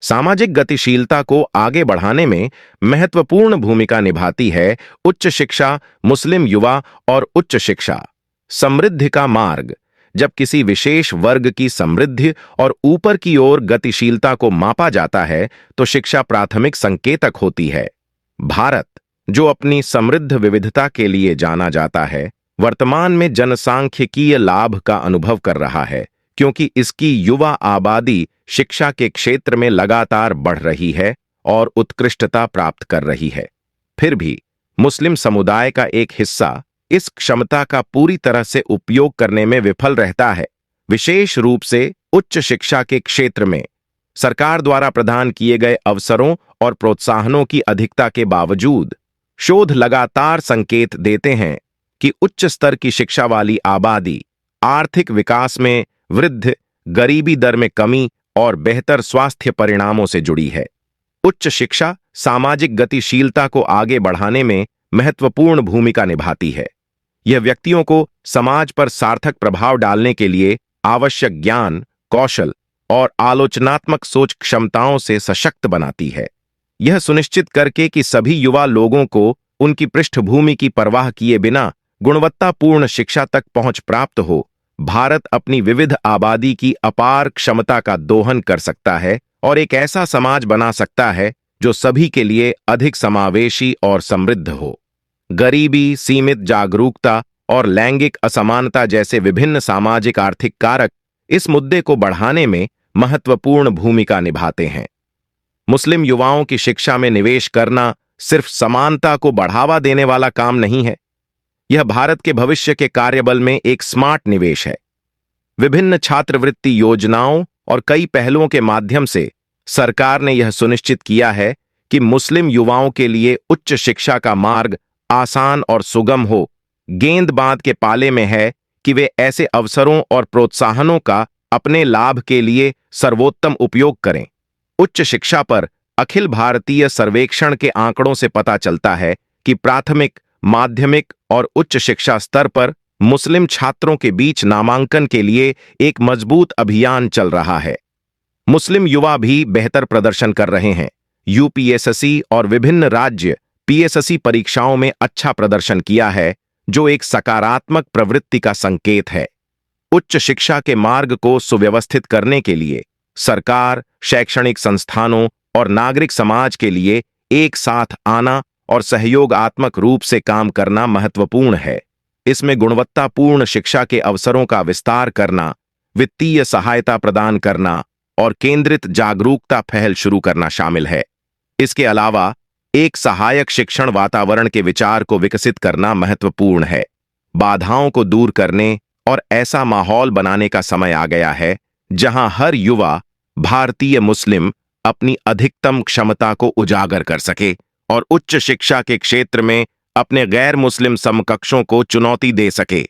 सामाजिक गतिशीलता को आगे बढ़ाने में महत्वपूर्ण भूमिका निभाती है उच्च शिक्षा, मुस्लिम युवा और उच्च शिक्षा। समृद्धि का मार्ग। जब किसी विशेष वर्ग की समृद्धि और ऊपर की ओर गतिशीलता को मापा जाता है तो शिक्षा प्राथमिक संकेतक होती है। भारत, जो अपनी समृद्ध विविधता के लिए जाना जाता है, वर्तमान में जनसांख्यिकीय लाभ का अनुभव कर रहा है, क्योंकि इसकी युवा आबादी शिक्षा के क्षेत्र में लगातार बढ़ रही है और उत्कृष्टता प्राप्त कर रही है। फिर भी मुस्लिम समुदाय का एक हिस्सा इस क्षमता का पूरी तरह से उपयोग करने में विफल रहता है। विशेष रूप से उच्च शिक्षा के क्षेत्र में सरकार द्वारा प्रदान किए गए अवसरों और प्रोत्साहनों की अधिकता के बावजूद शोध लगातार संकेत देते हैं कि उच्च स्तर की शिक्षा वाली आबादी आर्थिक विकास में वृद्धि, गरीबी दर में कमी और बेहतर स्वास्थ्य परिणामों से जुड़ी है। उच्च शिक्षा सामाजिक गतिशीलता को आगे बढ़ाने में महत्वपूर्ण भूमिका निभाती है। यह व्यक्तियों को समाज पर सार्थक प्रभाव डालने के लिए आवश्यक ज्ञान, कौशल और आलोचनात्मक सोच क्षमताओं से सशक्त बनाती है। यह सुनिश्चित करके कि सभी युवा लोगों को उनकी पृष्ठभूमि की परवाह किए बिना गुणवत्तापूर्ण शिक्षा तक पहुंच प्राप्त हो, भारत अपनी विविध आबादी की अपार क्षमता का दोहन कर सकता है और एक ऐसा समाज बना सकता है जो सभी के लिए अधिक समावेशी और समृद्ध हो। गरीबी, सीमित जागरूकता और लैंगिक असमानता जैसे विभिन्न सामाजिक आर्थिक कारक इस मुद्दे को बढ़ाने में महत्वपूर्ण भूमिका निभाते हैं। मुस्लिम युवाओं की शिक्षा में निवेश करना सिर्फ समानता को बढ़ावा देने वाला काम नहीं है, यह भारत के भविष्य के कार्यबल में एक स्मार्ट निवेश है। विभिन्न छात्रवृत्ति योजनाओं और कई पहलों के माध्यम से सरकार ने यह सुनिश्चित किया है कि मुस्लिम युवाओं के लिए उच्च शिक्षा का मार्ग आसान और सुगम हो। गेंदबाज के पाले में है कि वे ऐसे अवसरों और प्रोत्साहनों का अपने लाभ के लिए सर्वोत्तम उपयोग करें। उच्च शिक्षा पर अखिल भारतीय सर्वेक्षण के आंकड़ों से पता चलता है कि प्राथमिक, माध्यमिक और उच्च शिक्षा स्तर पर मुस्लिम छात्रों के बीच नामांकन के लिए एक मजबूत अभियान चल रहा है। मुस्लिम युवा भी बेहतर प्रदर्शन कर रहे हैं। यूपीएससी और विभिन्न राज्य पीएससी परीक्षाओं में अच्छा प्रदर्शन किया है, जो एक सकारात्मक प्रवृत्ति का संकेत है। उच्च शिक्षा के मार्ग को सुव्यवस्थित करने के लिए सरकार, शैक्षणिक संस्थानों और नागरिक समाज के लिए एक साथ आना और सहयोगात्मक रूप से काम करना महत्वपूर्ण है। इसमें गुणवत्तापूर्ण शिक्षा के अवसरों का विस्तार करना, वित्तीय सहायता प्रदान करना और केंद्रित जागरूकता पहल शुरू करना शामिल है। इसके अलावा एक सहायक शिक्षण वातावरण के विचार को विकसित करना महत्वपूर्ण है। बाधाओं को दूर करने और ऐसा माहौल बनाने का समय आ गया है जहां हर युवा भारतीय मुस्लिम अपनी अधिकतम क्षमता को उजागर कर सके और उच्च शिक्षा के क्षेत्र में अपने गैर मुस्लिम समकक्षों को चुनौती दे सके।